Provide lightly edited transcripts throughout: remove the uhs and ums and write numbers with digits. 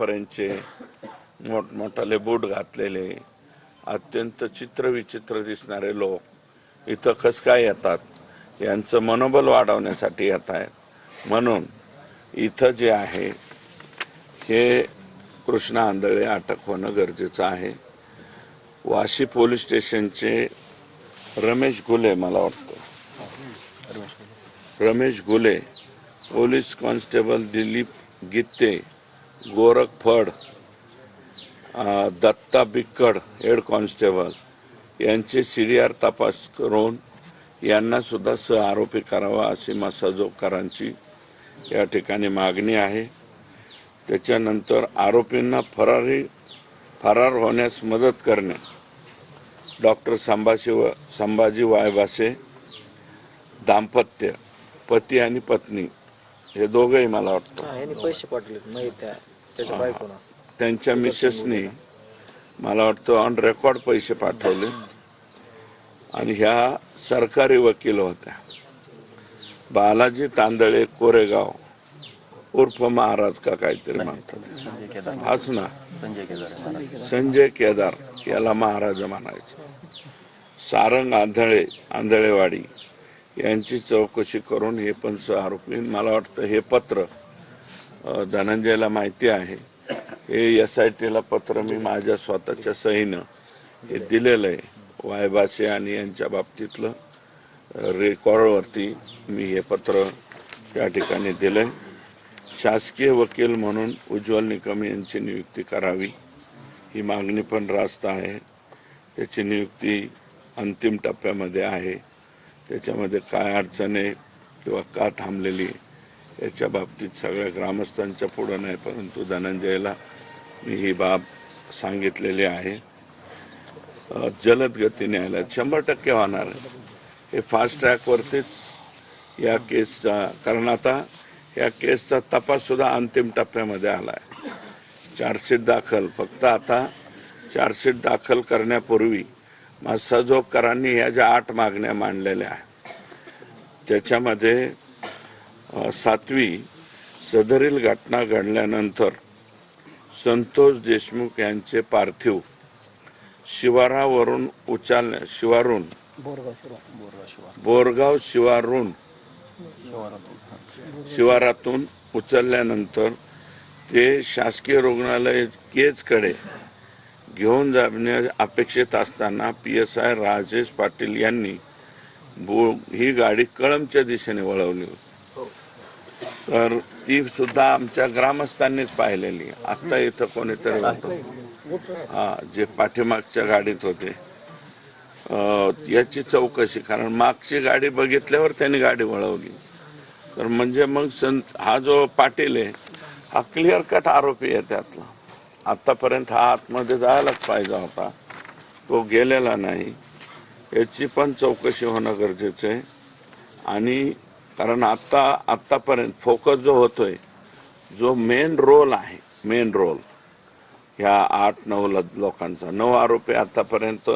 लाखापर्यंतचे मोठमोठाले बूट घातलेले अत्यंत चित्रविचित्र दिसणारे लोक इथं कसं काय येतात, यांचं मनोबल वाढवण्यासाठी येत आहेत. म्हणून इथं जे आहे हे कृष्णा आंधळे अटक होणं गरजेचं आहे. वाशी पोलीस स्टेशनचे रमेश घुले, मला वाटतं रमेश घुले, पोलीस कॉन्स्टेबल दिलीप गित्ते, गोरख फड, दत्ता बिक्कड हेड कॉन्स्टेबल यांचे CDR तपास करून यांना सुद्धा सहआरोपी करावा अशी मसाजोगकरांची या ठिकाणी मागणी आहे. त्याच्यानंतर आरोपींना फरार होण्यास मदत करणे, डॉक्टर संभाजी वायबासे दाम्पत्य, पती आणि पत्नी हे दोघंही मला वाटतं पैसे पाठवले त्यांच्या मिसेसनी मला वाटतं ऑन रेकॉर्ड पैसे पाठवले आणि ह्या सरकारी वकील होत्या. बालाजी तांदळे कोरेगाव उर्फ महाराज का काहीतरी म्हणतात, हाच ना, संजय केदार याला महाराज म्हणायचं. सारंग आंधळेवाडी यांची चौकशी करून हे पण सहआरोपी. मला वाटतं हे पत्र धनंजयला माहिती आहे. हे SITला पत्र मी माझ्या स्वतःच्या सहीनं हे दिलेलं आहे. वायबासे आणि यांच्या बाबतीतलं रेकॉर्डवरती मी हे पत्र त्या ठिकाणी दिलंय. शासकीय वकील म्हणून उज्ज्वल निकम यांची नियुक्ती करावी ही मागणी पण रास्त आहे. त्याची नियुक्ती अंतिम टप्प्यामध्ये आहे. त्याच्यामध्ये काय अडचण आहे किंवा का थांबलेली याच्या बाबतीत सगळ्या ग्रामस्थांच्या पुढं नाही, परंतु धनंजयला मी ही बाब सांगितलेली आहे. जलद गती न्यायालयात 100% होणार आहे. हे फास्ट ट्रॅकवरतीच या केसचा, कारण आता या केसचा तपास सुद्धा अंतिम टप्प्यामध्ये आला आहे. चार्जशीट दाखल, फक्त आता चार्जशीट दाखल करण्यापूर्वी मसाजोगकरांनी या ज्या 8 मागण्या मांडलेल्या आहेत त्याच्यामध्ये 7वी, सदरील घटना घडल्यानंतर संतोष देशमुख यांचे पार्थिव बोरगाव शिवारातून उचलल्यानंतर ते शासकीय रुग्णालय केजकडे घेऊन जाणे अपेक्षित असताना PSI राजेश पाटील यांनी ही गाडी कळंबच्या दिशेने वळवली. तर ती सुद्धा आमच्या ग्रामस्थांनीच पाहिलेली. आता इथं कोणीतरी होतं जे पाठीमागच्या गाडीत होते, याची चौकशी, कारण मागची गाडी बघितल्यावर त्यांनी गाडी वळवली. तर म्हणजे मग हा जो पाटील आहे हा क्लिअर कट आरोपी आहे त्यातला. आतापर्यंत हा आतमध्ये जायलाच पाहिजे होता, तो गेलेला नाही. याची पण चौकशी होणं गरजेचं आहे. आणि कारण आतापर्यंत फोकस जो होतोय, जो मेन रोल आहे, मेन रोल ह्या 8-9 लोकांचा, 9 आरोपी आतापर्यंत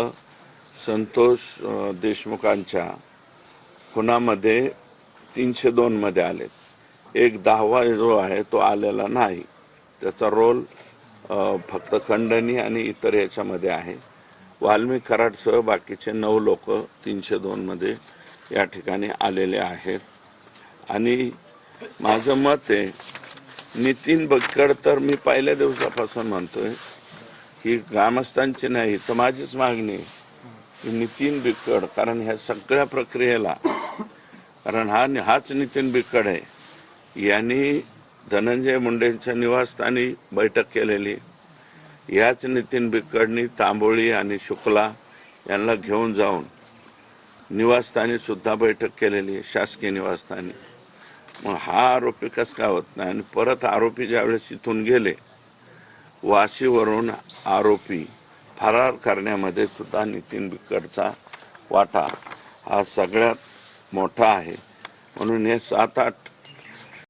संतोष देशमुखांच्या खुनामध्ये 302 मध्ये आलेत. एक 10वा जो आहे तो आलेला नाही. त्याचा रोल फक्त खंडणी आणि इतर याच्यामध्ये आहे. वाल्मिक कराडसह बाकीचे 9 लोक 302 मध्ये या ठिकाणी आलेले आहेत. आणि माझं मत आहे, नितीन बक्कड तर मी पहिल्या दिवसापासून म्हणतोय, ही ग्रामस्थांची नाही तर माझीच मागणी आहे, नितीन बिक्कड, कारण ह्या सगळ्या प्रक्रियेला, कारण हाच नितीन बिक्कड आहे, यांनी धनंजय मुंडेंच्या निवासस्थानी बैठक केलेली. याच नितीन बिक्कडनी तांबोळी आणि शुक्ला यांना घेऊन जाऊन निवासस्थानी सुद्धा बैठक केलेली, शासकीय निवासस्थानी. मग हा आरोपी कसं काय होत नाही? आणि परत आरोपी ज्यावेळेस इथून गेले, वाशीवरून आरोपी फरार करण्यामध्ये सुद्धा नितीन बिक्कडचा वाटा हा सगळ्यात मोठा आहे. म्हणून हे 7-8